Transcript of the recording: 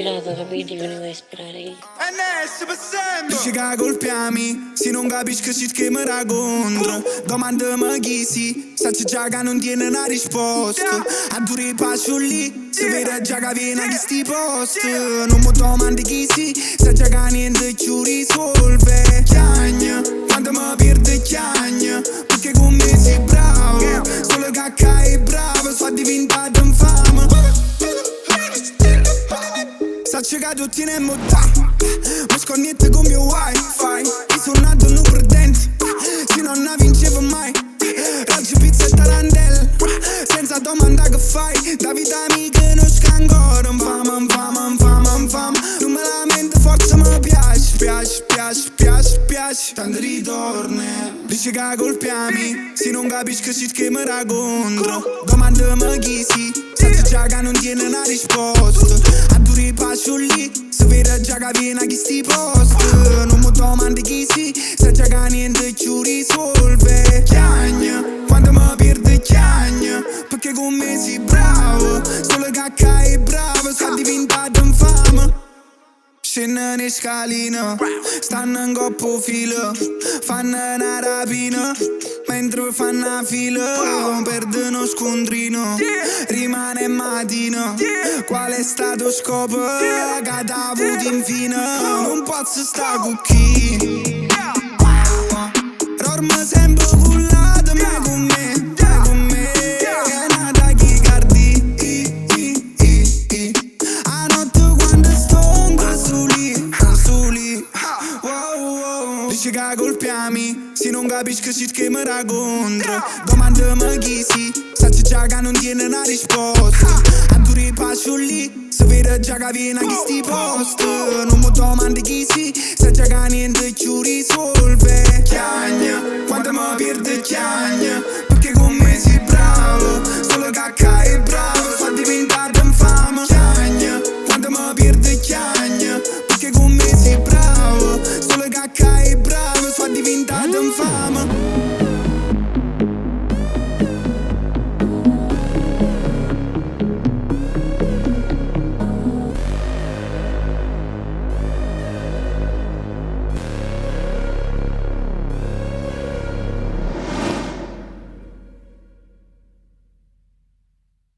gelato, capito? Che ne vuoi sperare io? Dici che colpiami, se non capisci che mi racconto. Domandami chi si, sai già che non tiene una risposta. A dure passo lì, si vede già che viene chi sti post. Non mi domandi chi si, sai già che niente ci risolve. Chiagna, quando mi perdo chiagna, perché con me sei bravo. Solo cacca è bravo, sto diventato infame. Sacci che tu tieni da, mi sconnetto con mio wifi. Io sono nato non perdente, se non ne vincevo mai. Raggi pizza e tarantella, senza domanda che fai. Da vita amica non scangoro, infame. Non me lamento, forza mi piace, tanto ritorni. Dici che colpiami, se non capisci che mi racconto. Domandami chi si, sai già che non tiene una risposta. A dure passo lì, si vede già che viene chi sti post. Non mi domandi chi si, sai già che niente ci risolve. Chiagna, quando mi perdo chiagna, perché con me sei bravo. Solo cacca è bravo, sta diventato infame. Scendono le scaline, stanno in coppo filo, fanno una rapina, mentre fanno una fila, perdono scontrino, rimane mattina, qual è stato scopo, che t'ha avuto infine, non posso stare con chi, dormo sempre cullato, ma con me, è nata chi cardi, a notte quando sto su lì, wow. Dici che colpiami, se non capisci che mi racconto. Domandami chi si, sai già che non tiene una risposta. A dure passo lì, si vede già che viene chi sti post. Non mi domandi chi si, sai già che niente ci risolve. Chiagna, quando mi perdo chiagna,